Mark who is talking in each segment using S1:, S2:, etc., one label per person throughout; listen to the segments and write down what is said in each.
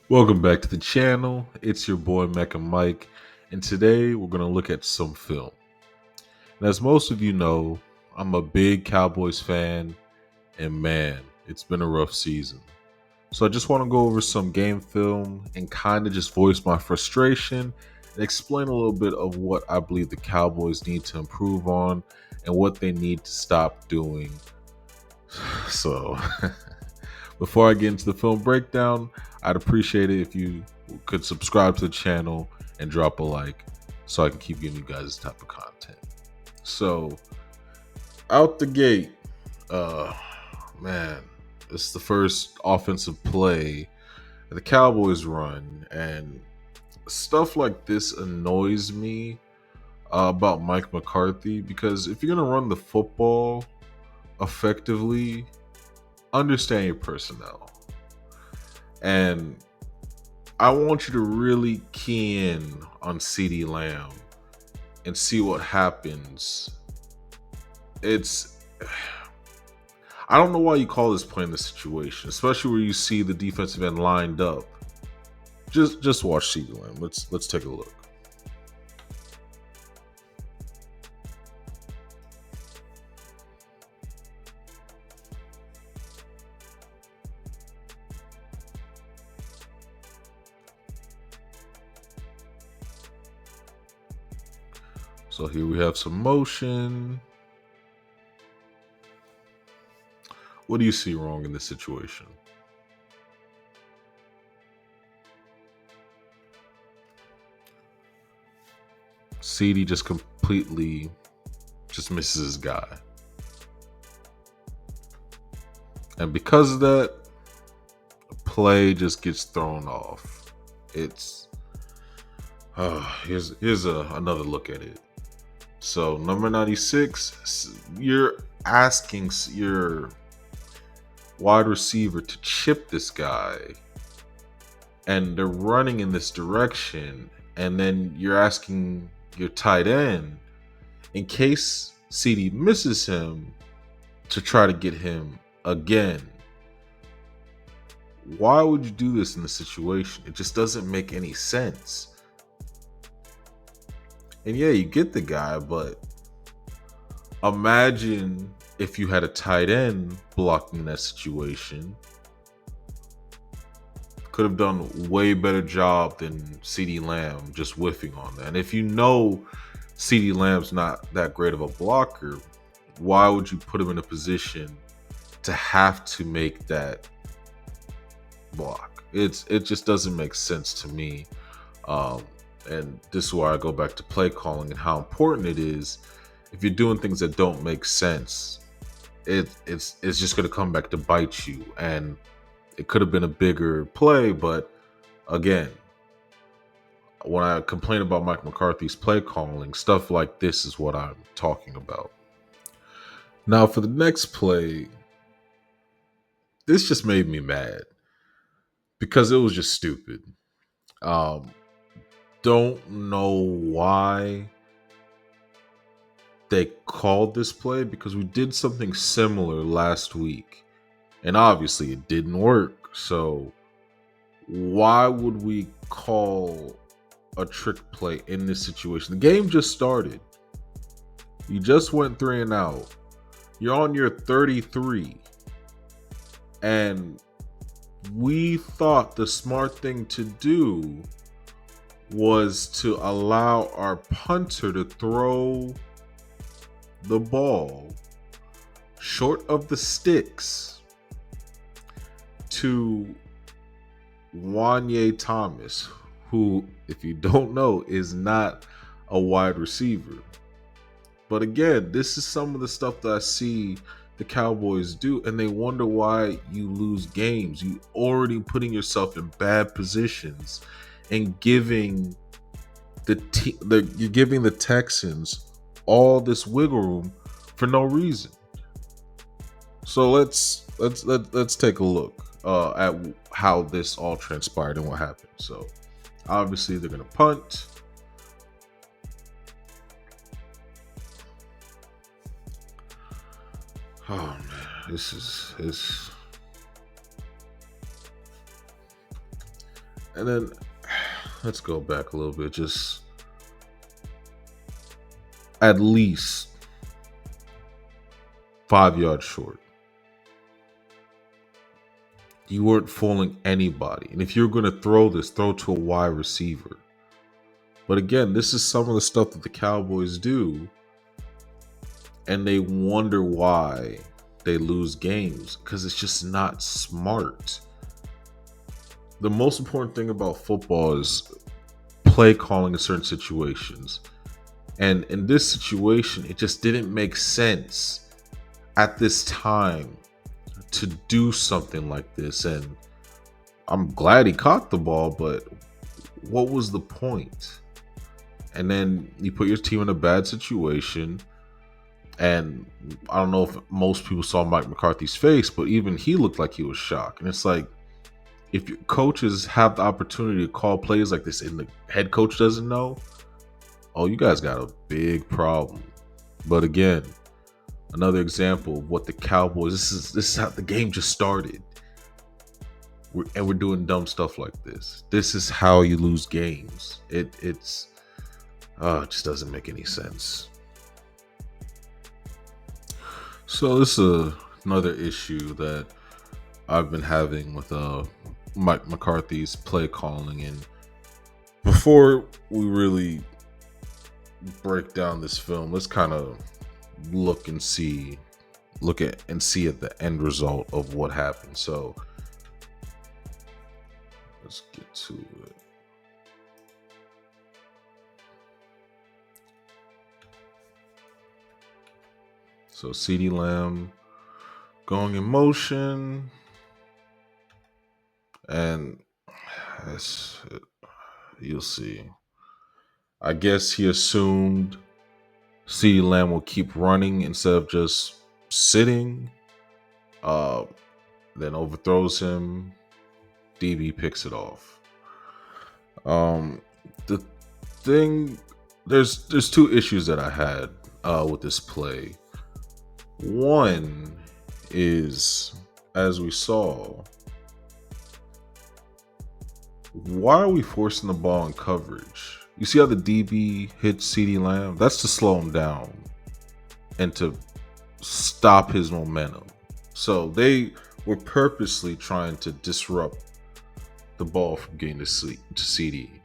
S1: Welcome back to the channel. It's your boy Mecca Mike, and today we're going to look at some film. And as most of you know, I'm a big Cowboys fan, and man, it's been a rough season. So I just want to go over some game film and kind of just voice my frustration and explain a little bit of what I believe the Cowboys need to improve on and what they need to stop doing. So before I get into the film breakdown, I'd appreciate it if you could subscribe to the channel and drop a like so I can keep giving you guys this type of content. So, out the gate, uh, man, this is the first offensive play that the Cowboys run, and stuff like this annoys me about Mike McCarthy because if you're going to run the football effectively, understand your personnel. And I want you to really key in on CeeDee Lamb and see what happens. I don't know why you call this play in this situation, especially where you see the defensive end lined up. Just watch CeeDee Lamb. Let's take a look. So here we have some motion. What do you see wrong in this situation? CeeDee just completely misses his guy. And because of that, play just gets thrown off. Here's another look at it. So number 96, you're asking your wide receiver to chip this guy, and they're running in this direction, and then you're asking your tight end, in case CeeDee misses him, to try to get him again. Why would you do this in the situation? It just doesn't make any sense. And yeah, you get the guy, but imagine if you had a tight end blocking that situation. Could have done a way better job than CeeDee Lamb just whiffing on that. And if you know CeeDee Lamb's not that great of a blocker, why would you put him in a position to have to make that block? It just doesn't make sense to me. And this is why I go back to play calling and how important it is. If you're doing things that don't make sense, it's just going to come back to bite you. And it could have been a bigger play, but again, when I complain about Mike McCarthy's play calling, stuff like this is what I'm talking about. Now, for the next play, this just made me mad because it was just stupid. Don't know why they called this play, because we did something similar last week and obviously it didn't work. So why would we call a trick play in this situation? The game just started. You just went 3 and out. You're on your 33. And we thought the smart thing to do was to allow our punter to throw the ball short of the sticks to Wanye Thomas, who, if you don't know, is not a wide receiver. But again, this is some of the stuff that I see the Cowboys do, and they wonder why you lose games. You already putting yourself in bad positions and giving you're giving the Texans all this wiggle room for no reason. So let's take a look at how this all transpired and what happened. So obviously they're gonna punt. Oh man, this And then let's go back a little bit. Just at least 5 yards short. You weren't fooling anybody. And if you're going to throw this, throw to a wide receiver. But again, this is some of the stuff that the Cowboys do. And they wonder why they lose games. Because it's just not smart. The most important thing about football is play calling in certain situations. And in this situation, it just didn't make sense at this time to do something like this. And I'm glad he caught the ball, but what was the point? And then you put your team in a bad situation. And I don't know if most people saw Mike McCarthy's face, but even he looked like he was shocked. And it's like, if your coaches have the opportunity to call plays like this and the head coach doesn't know, oh, you guys got a big problem. But again, another example of what the Cowboys, this is how the game just started. We're doing dumb stuff like this. This is how you lose games. It just doesn't make any sense. So this is another issue that I've been having with Mike McCarthy's play calling. And before we really break down this film, let's kind of look at the end result of what happened. So let's get to it. So CeeDee Lamb going in motion, and you'll see. I guess he assumed CeeDee Lamb will keep running instead of just sitting. Then overthrows him. DB picks it off. The thing, there's two issues that I had with this play. One is, as we saw, why are we forcing the ball in coverage? You see how the DB hits CeeDee Lamb? That's to slow him down and to stop his momentum. So they were purposely trying to disrupt the ball from getting to CeeDee.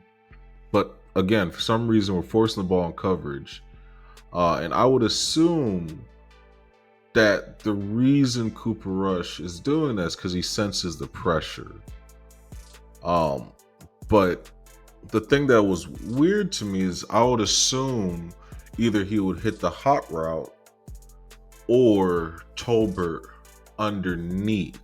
S1: But again, for some reason, we're forcing the ball in coverage. And I would assume that the reason Cooper Rush is doing this because he senses the pressure. But the thing that was weird to me is I would assume either he would hit the hot route or Tolbert underneath.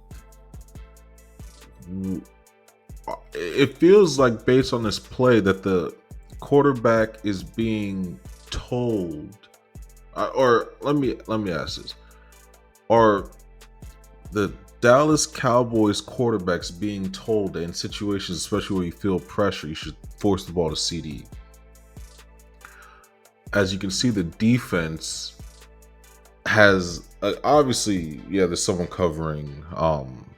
S1: It feels like, based on this play, that the quarterback is being told, or let me ask this: are the Dallas Cowboys quarterbacks being told that in situations, especially where you feel pressure, you should force the ball to CeeDee? As you can see, the defense has obviously, there's someone covering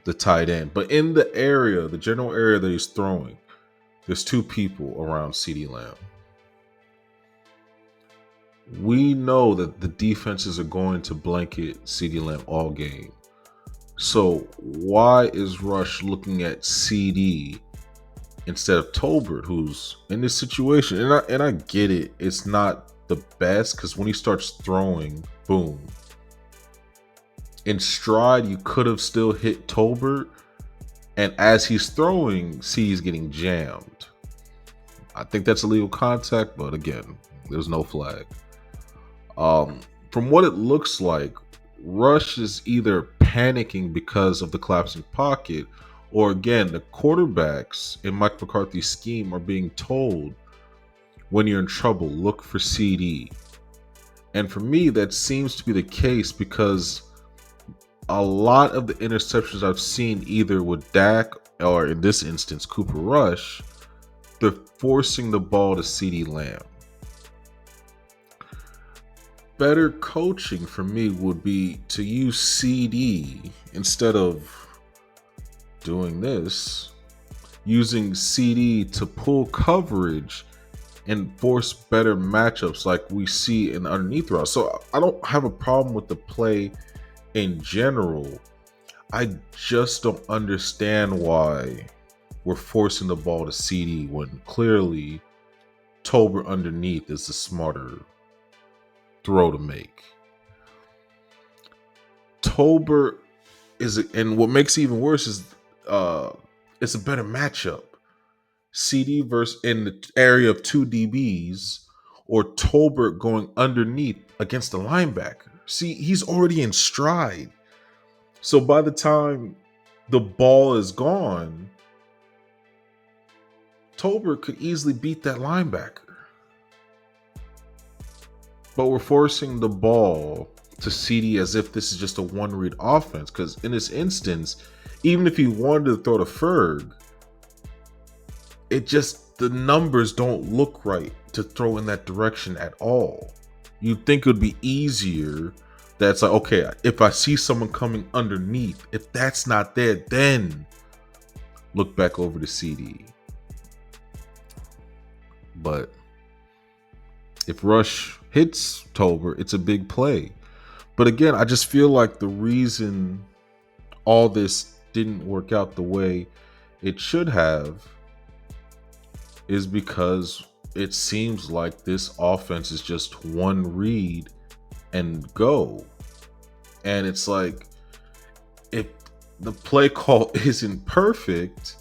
S1: the tight end, but in the area, the general area that he's throwing, there's two people around CeeDee Lamb. We know that the defenses are going to blanket CeeDee Lamb all game. So why is Rush looking at CeeDee instead of Tolbert, who's in this situation? And I get it. It's not the best because when he starts throwing, boom. In stride, you could have still hit Tolbert. And as he's throwing, CeeDee's getting jammed. I think that's illegal contact, but again, there's no flag. From what it looks like, Rush is either panicking because of the collapsing pocket, or again, the quarterbacks in Mike McCarthy's scheme are being told, when you're in trouble, look for CeeDee. And for me, that seems to be the case because a lot of the interceptions I've seen, either with Dak or in this instance, Cooper Rush, they're forcing the ball to CeeDee Lamb. Better coaching for me would be to use CeeDee instead of doing this. using CD to pull coverage and force better matchups like we see in underneath routes. So I don't have a problem with the play in general. I just don't understand why we're forcing the ball to CD when clearly Tolbert underneath is the smarter throw to make. Tolbert and what makes it even worse is it's a better matchup. CD versus in the area of two DBs or Tolbert going underneath against the linebacker. See, he's already in stride. So by the time the ball is gone, Tolbert could easily beat that linebacker. But we're forcing the ball to CD as if this is just a one-read offense. Because in this instance, even if he wanted to throw to Ferg, the numbers don't look right to throw in that direction at all. You'd think it would be easier. That's like, okay, if I see someone coming underneath, if that's not there, then look back over to CD. But if Rush hits Tolbert, it's a big play. But again, I just feel like the reason all this didn't work out the way it should have is because it seems like this offense is just one read and go. And it's like, if the play call isn't perfect,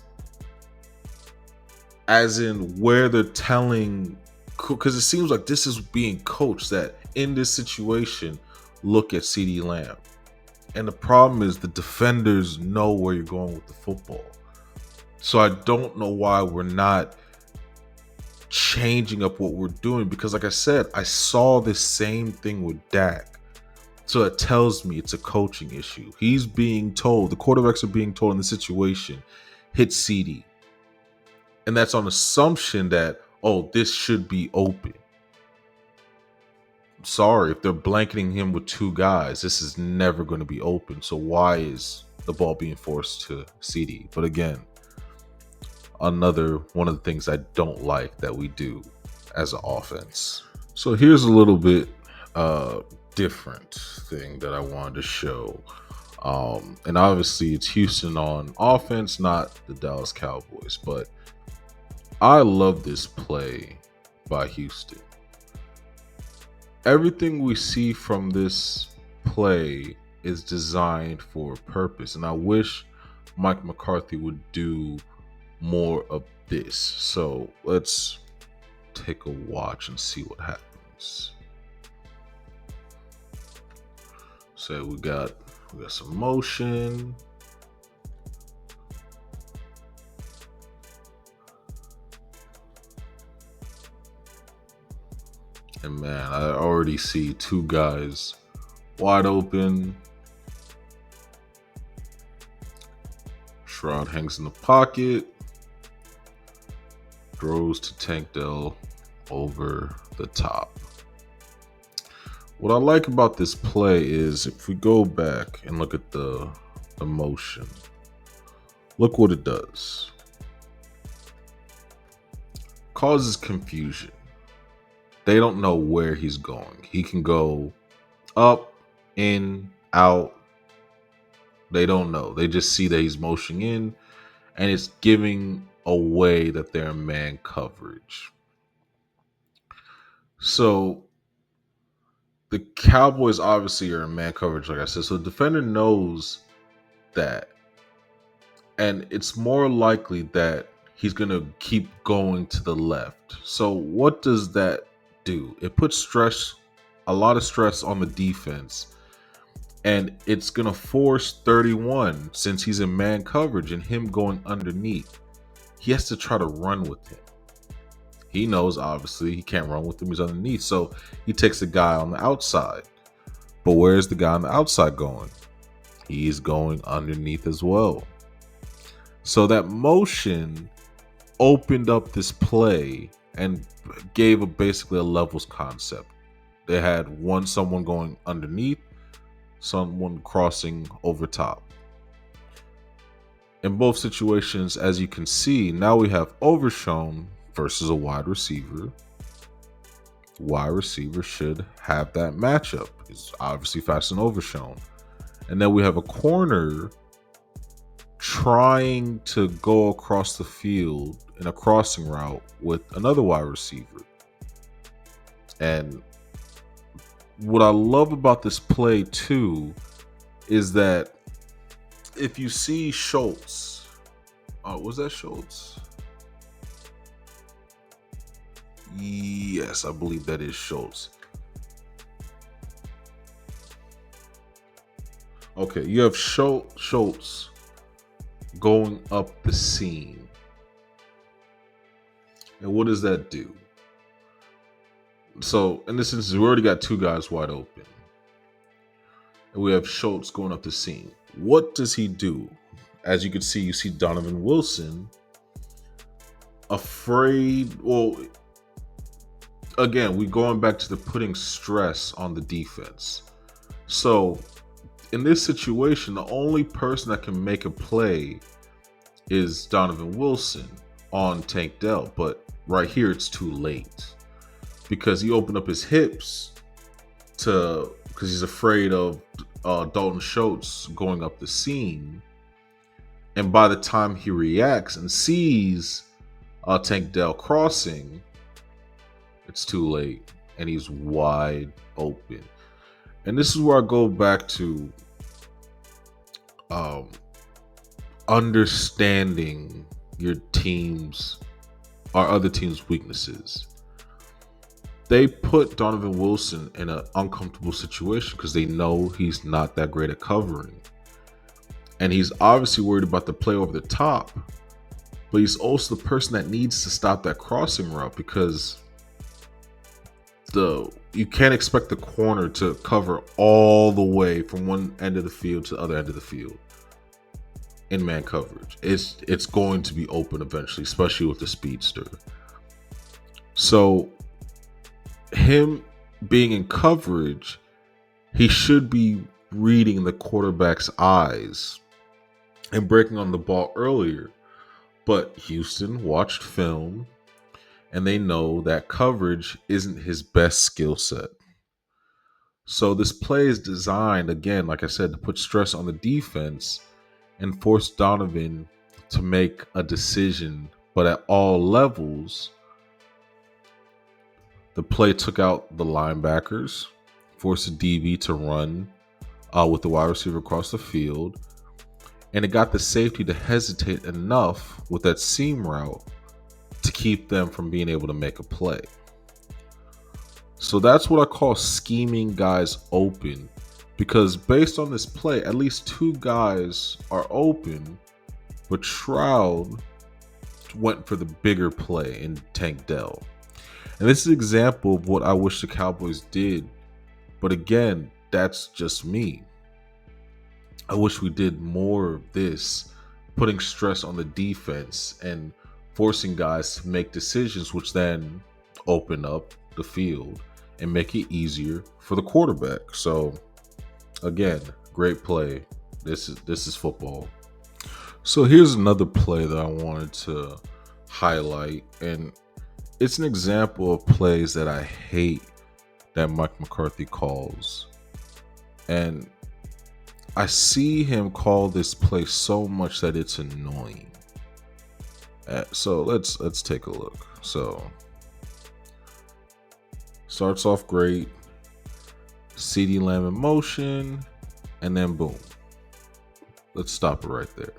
S1: as in where they're telling, because it seems like this is being coached that in this situation, look at CeeDee Lamb. And the problem is the defenders know where you're going with the football. So I don't know why we're not changing up what we're doing, because like I said, I saw this same thing with Dak. So it tells me it's a coaching issue. He's being told, the quarterbacks are being told in the situation, hit CD. And that's on assumption that, oh, this should be open. Sorry, if they're blanketing him with two guys, this is never going to be open. So why is the ball being forced to CD? But again, another one of the things I don't like that we do as an offense. So here's a little bit different thing that I wanted to show. And obviously it's Houston on offense, not the Dallas Cowboys. But I love this play by Houston. Everything we see from this play is designed for a purpose. And I wish Mike McCarthy would do more of this. So let's take a watch and see what happens. So we got some motion. And man, I already see two guys wide open. Stroud hangs in the pocket. Throws to Tank Dell over the top. What I like about this play is if we go back and look at the motion, look what it does. Causes confusion. They don't know where he's going. He can go up, in, out. They don't know. They just see that he's motioning in, and it's giving away that they're in man coverage. So the Cowboys obviously are in man coverage, like I said. So the defender knows that. And it's more likely that he's going to keep going to the left. So what does that do? It puts a lot of stress on the defense. And it's going to force 31, since he's in man coverage and him going underneath. He has to try to run with him. He knows, obviously, he can't run with him. He's underneath. So he takes the guy on the outside. But where's the guy on the outside going? He's going underneath as well. So that motion opened up this play and gave basically a levels concept. They had someone going underneath, someone crossing over top. In both situations, as you can see, now we have Overshown versus a wide receiver. Wide receiver should have that matchup. It's obviously fast and Overshown. And then we have a corner trying to go across the field in a crossing route with another wide receiver. And what I love about this play too is that if you see Schultz, was that Schultz? Yes, I believe that is Schultz. Okay, you have Schultz going up the seam. And what does that do? So, in this instance, we already got two guys wide open. And we have Schultz going up the seam. What does he do? As you can see, you see Donovan Wilson afraid. Well, again, we're going back to the putting stress on the defense. So, in this situation, the only person that can make a play is Donovan Wilson on Tank Dell. But right here, it's too late because he opened up his hips because he's afraid of Dalton Schultz going up the seam. And by the time he reacts and sees Tank Dell crossing, it's too late and he's wide open. And this is where I go back to understanding your team's or other team's weaknesses. They put Donovan Wilson in an uncomfortable situation because they know he's not that great at covering. And he's obviously worried about the play over the top, but he's also the person that needs to stop that crossing route because you can't expect the corner to cover all the way from one end of the field to the other end of the field in man coverage. It's going to be open eventually, especially with the speedster. So him being in coverage, he should be reading the quarterback's eyes and breaking on the ball earlier. But Houston watched film and they know that coverage isn't his best skill set. So this play is designed, again, like I said, to put stress on the defense and force Donovan to make a decision. But at all levels, the play took out the linebackers, forced the DB to run with the wide receiver across the field, and it got the safety to hesitate enough with that seam route to keep them from being able to make a play. So that's what I call scheming guys open, because based on this play, at least two guys are open, but Stroud went for the bigger play in Tank Dell. And this is an example of what I wish the Cowboys did. But again, that's just me. I wish we did more of this, putting stress on the defense and forcing guys to make decisions, which then open up the field and make it easier for the quarterback. So again, great play. This is football. So here's another play that I wanted to highlight, and it's an example of plays that I hate that Mike McCarthy calls. And I see him call this play so much that it's annoying. So let's take a look. So starts off great. CeeDee Lamb in motion, and then boom. Let's stop it right there.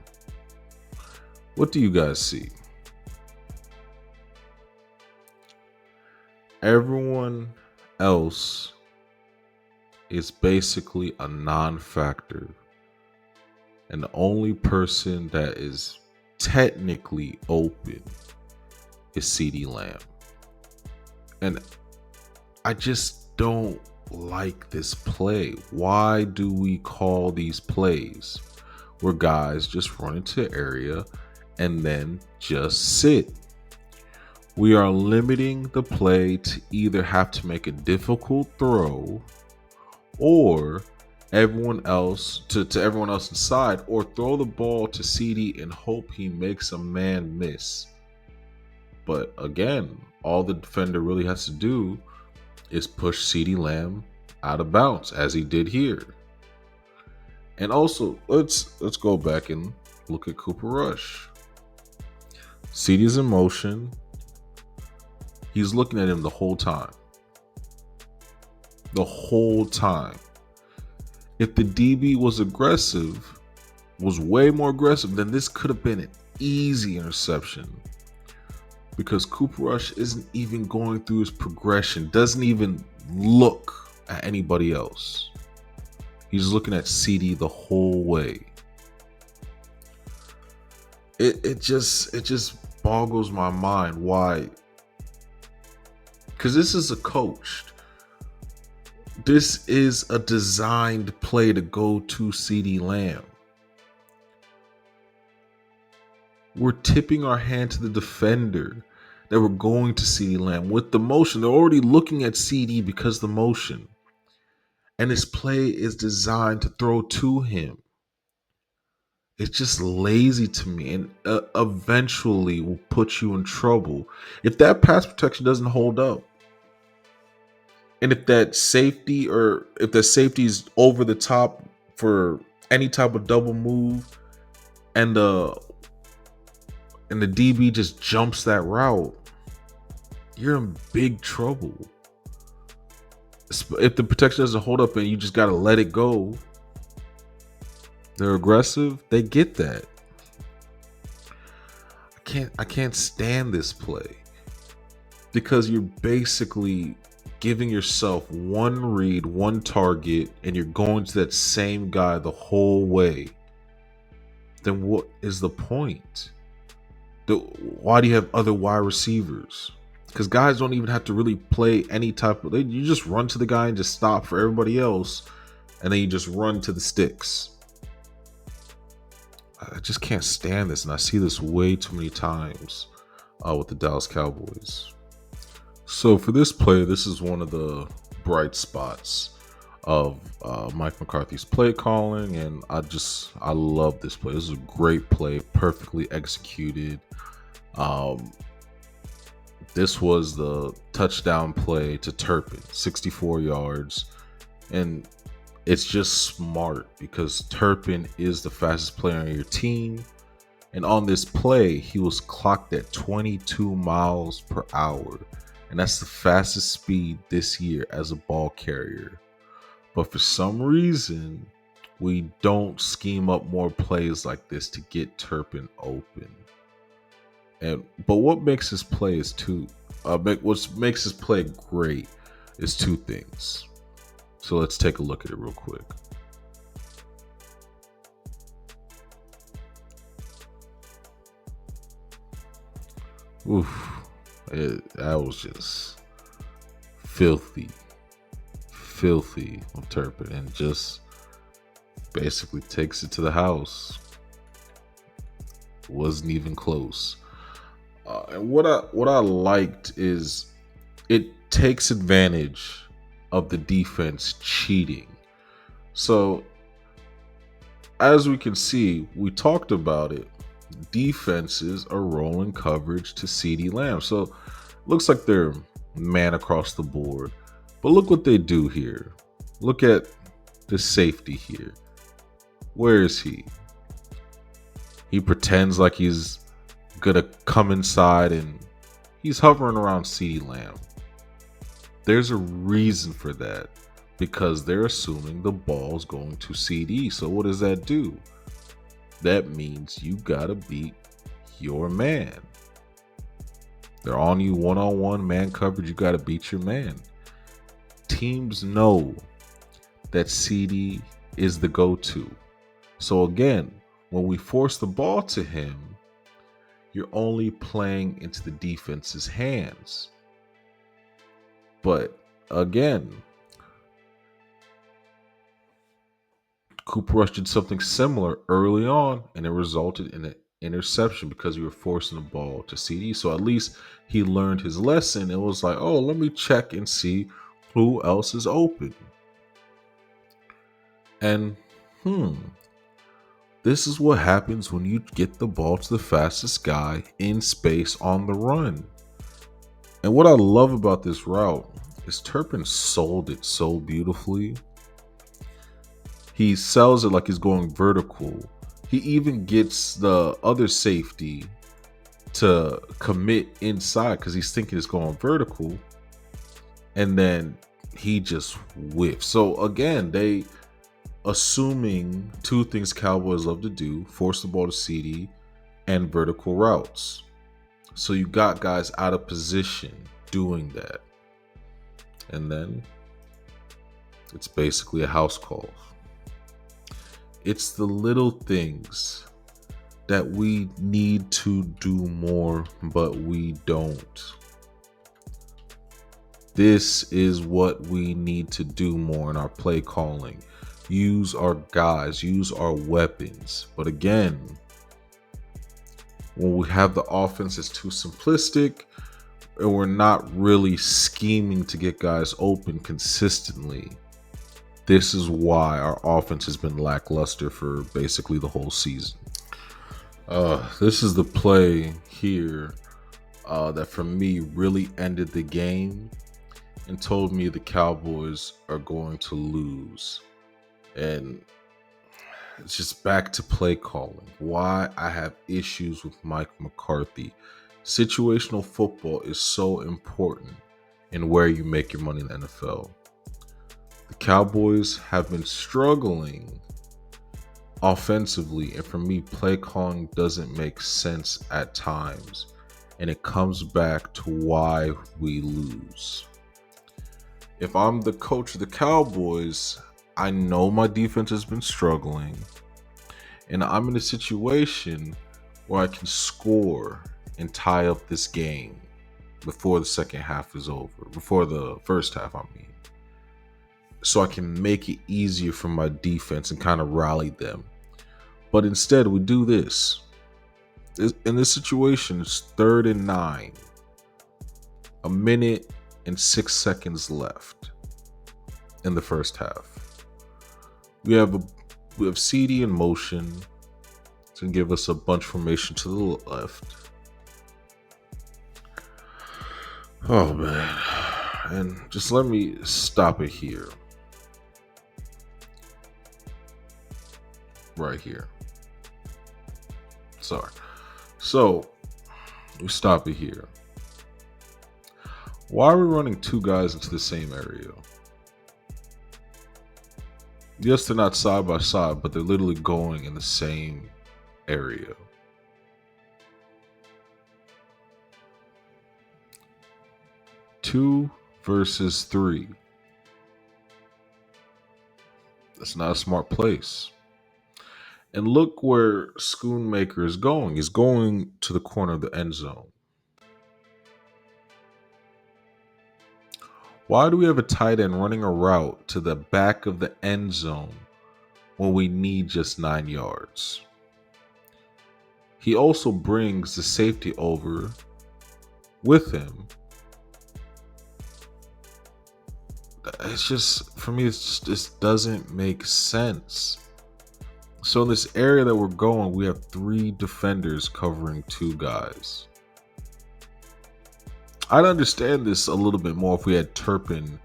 S1: What do you guys see? Everyone else is basically a non-factor. And the only person that is technically open is CeeDee Lamb. And I just don't like this play. Why do we call these plays where guys just run into the area and then just sit? We are limiting the play to either have to make a difficult throw or everyone else inside, or throw the ball to CD and hope he makes a man miss. But again, all the defender really has to do is push CD Lamb out of bounds, as he did here. And also, let's go back and look at Cooper Rush. CD's in motion. He's looking at him the whole time. The whole time. If the DB was aggressive, was way more aggressive, then this could have been an easy interception. Because Cooper Rush isn't even going through his progression, doesn't even look at anybody else. He's looking at CD the whole way. It just boggles my mind why. Because this is a coached. This is a designed play to go to CD Lamb. We're tipping our hand to the defender that we're going to CD Lamb with the motion. They're already looking at CD because of the motion. And this play is designed to throw to him. It's just lazy to me, and eventually will put you in trouble. If that pass protection doesn't hold up, and if that safety is over the top for any type of double move, and the DB just jumps that route, you're in big trouble. If the protection doesn't hold up and you just got to let it go, they're aggressive, they get that. I can't stand this play because you're basically giving yourself one read, one target, and you're going to that same guy the whole way. Then what is the point? Why do you have other wide receivers? Because guys don't even have to really play any type of. You just run to the guy and just stop for everybody else, and then you just run to the sticks. I just can't stand this, and I see this way too many times with the Dallas Cowboys. So for this play, this is one of the bright spots of Mike McCarthy's play calling, and I love this play. This is a great play, perfectly executed. This was the touchdown play to Turpin, 64 yards, and it's just smart because Turpin is the fastest player on your team, and on this play, he was clocked at 22 miles per hour, and that's the fastest speed this year as a ball carrier. But for some reason, we don't scheme up more plays like this to get Turpin open. But what makes this play great is two things. So let's take a look at it real quick. That was just filthy of Turpin, and just basically takes it to the house. Wasn't even close. And what I liked is it takes advantage of the defense cheating. So as we can see, we talked about it. Defenses are rolling coverage to CD Lamb. So looks like they're man across the board. But look what they do here. Look at the safety here. Where is he? He pretends like he's gonna come inside, and he's hovering around CD Lamb. There's a reason for that, because they're assuming the ball's going to CD. So what does that do? That means you gotta beat your man. They're on you one-on-one man coverage. You gotta beat your man. Teams know that CD is the go-to. So again, when we force the ball to him, you're only playing into the defense's hands. But again, Cooper Rush did something similar early on, and it resulted in an interception because you were forcing the ball to CD. So at least he learned his lesson. It was like, oh, let me check and see who else is open. And this is what happens when you get the ball to the fastest guy in space on the run. And what I love about this route is Turpin sold it so beautifully. He sells it like he's going vertical. He even gets the other safety to commit inside because he's thinking it's going vertical. And then he just whiffs. So again, they assuming two things Cowboys love to do: force the ball to CD and vertical routes. So you got guys out of position doing that. And then it's basically a house call. It's the little things that we need to do more, but we don't. This is what we need to do more in our play calling. Use our guys, use our weapons. But again, when we have the offense that's too simplistic and we're not really scheming to get guys open consistently, this is why our offense has been lackluster for basically the whole season. This is the play here that for me really ended the game and told me the Cowboys are going to lose. And it's just back to play calling. Why I have issues with Mike McCarthy. Situational football is so important in where you make your money in the NFL. The Cowboys have been struggling offensively, and for me, play calling doesn't make sense at times, and it comes back to why we lose. If I'm the coach of the Cowboys, I know my defense has been struggling, and I'm in a situation where I can score and tie up this game before the second half is over, before the first half, I mean. So I can make it easier for my defense and kind of rally them. But instead, we do this. In this situation, it's 3rd and 9. 1 minute and 6 seconds left in the first half. We have CD in motion to give us a bunch formation to the left. Oh man. And just let me stop it here. Right here. Sorry. So we stop it here. Why are we running two guys into the same area? Yes, they're not side by side, but they're literally going in the same area. Two versus three. That's not a smart place. And look where Schoonmaker is going. He's going to the corner of the end zone. Why do we have a tight end running a route to the back of the end zone when we need just 9 yards? He also brings the safety over with him. It's just, for me, it just doesn't make sense. So in this area that we're going, we have 3 defenders covering 2 guys. I'd understand this a little bit more if we had Turpin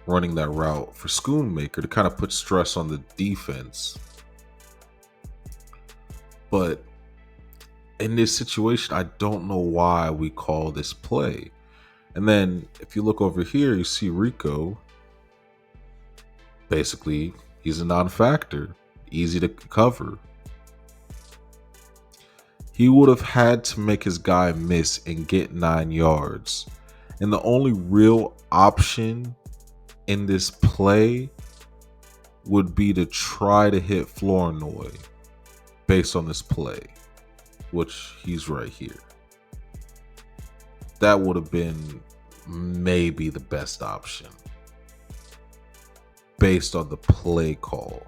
S1: running that route for Schoonmaker to kind of put stress on the defense. But in this situation, I don't know why we call this play. And then if you look over here, you see Rico. Basically, he's a non-factor. Easy to cover. He would have had to make his guy miss and get 9 yards. And the only real option in this play would be to try to hit Flournoy based on this play, which he's right here. That would have been maybe the best option based on the play call.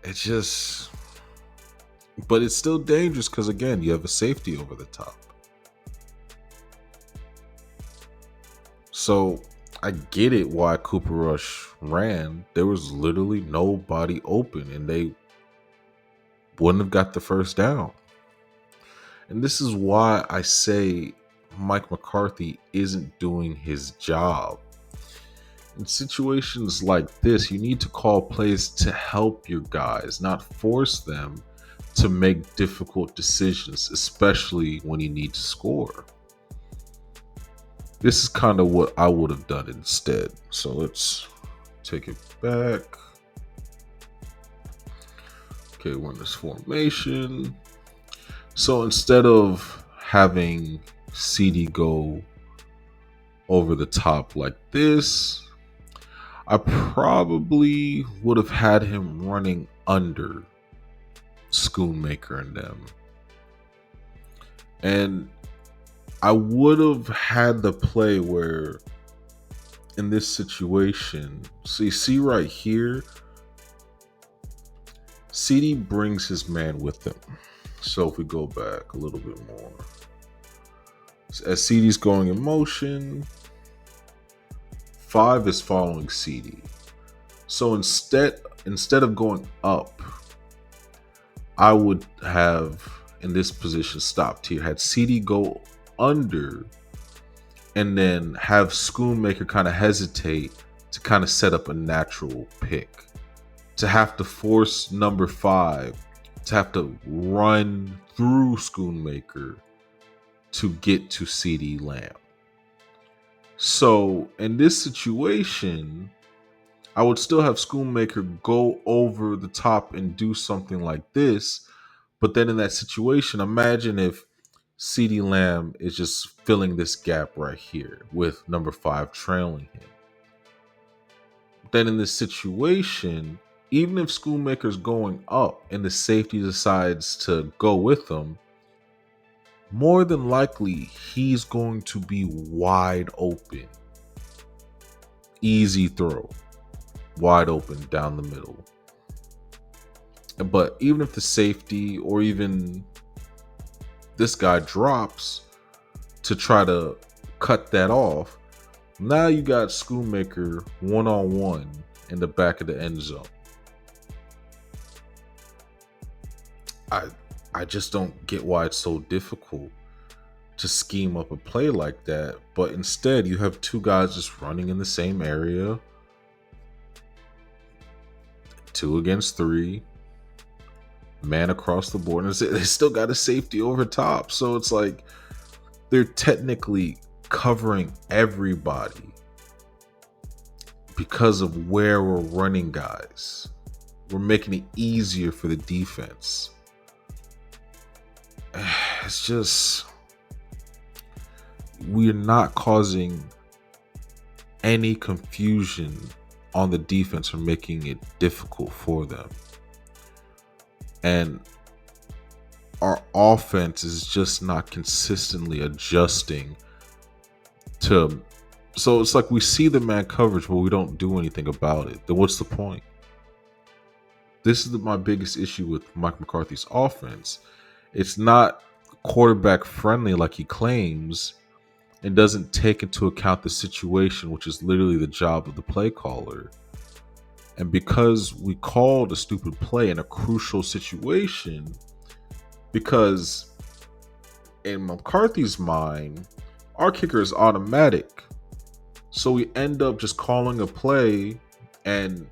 S1: It's just, but it's still dangerous because, again, you have a safety over the top. So I get it why Cooper Rush ran. There was literally nobody open, and they wouldn't have got the first down. And this is why I say Mike McCarthy isn't doing his job. In situations like this, you need to call plays to help your guys, not force them to make difficult decisions, especially when you need to score. This is kind of what I would have done instead. So let's take it back. Okay, we're in this formation. So instead of having CD go over the top like this, I probably would have had him running under Schoonmaker and them. And I would have had the play where in this situation, so you see right here, CD brings his man with him. So if we go back a little bit more, as CD's going in motion, 5 is following CD. So instead of going up, I would have in this position stopped here, had CD go under, and then have Schoonmaker kind of hesitate to kind of set up a natural pick, to have to force number 5 to have to run through Schoonmaker to get to CD Lamb. So in this situation, I would still have Schoonmaker go over the top and do something like this. But then in that situation, imagine if CD Lamb is just filling this gap right here with number 5 trailing him. Then in this situation, even if Schoonmaker's going up and the safety decides to go with him, more than likely he's going to be wide open. Easy throw. Wide open down the middle. But even if the safety or even this guy drops to try to cut that off, now you got Schoonmaker one-on-one in the back of the end zone. I just don't get why it's so difficult to scheme up a play like that. But instead, you have 2 guys just running in the same area. 2 against 3. Man across the board. And they still got a safety over top. So it's like they're technically covering everybody because of where we're running guys. We're making it easier for the defense. It's just, we're not causing any confusion on the defense or making it difficult for them. And our offense is just not consistently adjusting to. So it's like we see the man coverage, but we don't do anything about it. Then what's the point? This is my biggest issue with Mike McCarthy's offense. It's not quarterback friendly like he claims, and doesn't take into account the situation, which is literally the job of the play caller. And because we called a stupid play in a crucial situation, because in McCarthy's mind, our kicker is automatic. So we end up just calling a play, and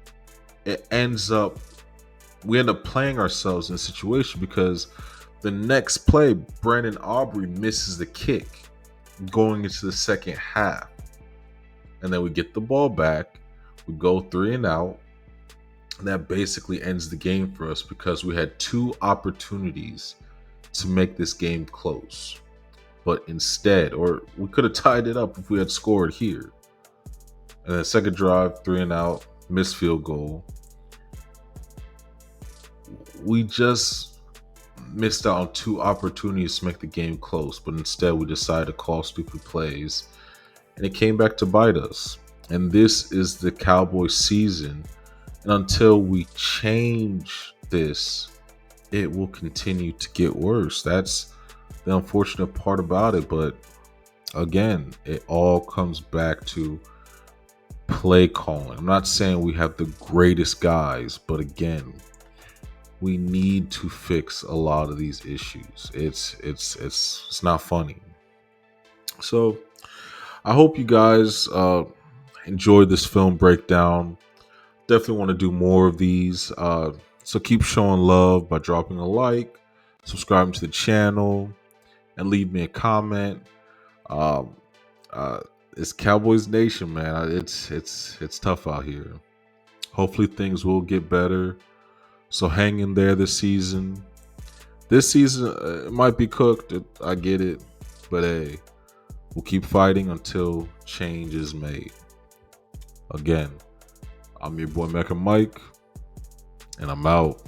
S1: we end up playing ourselves in a situation because the next play, Brandon Aubrey misses the kick going into the second half. And then we get the ball back. We go 3 and out. And that basically ends the game for us because we had 2 opportunities to make this game close. But instead, or we could have tied it up if we had scored here. And then second drive, 3 and out, missed field goal. We just missed out on 2 opportunities to make the game close, but instead we decided to call stupid plays, and it came back to bite us. And this is the Cowboys season, and until we change this, it will continue to get worse. That's the unfortunate part about it. But again, it all comes back to play calling. I'm not saying we have the greatest guys, but again, we need to fix a lot of these issues. It's not funny. So I hope you guys enjoyed this film breakdown. Definitely want to do more of these. So keep showing love by dropping a like, subscribing to the channel, and leave me a comment. Um, uh, it's Cowboys Nation, man. It's tough out here. Hopefully things will get better. So hang in there this season. This season it might be cooked. I get it, but hey, we'll keep fighting until change is made. Again, I'm your boy Mecca Mike, and I'm out.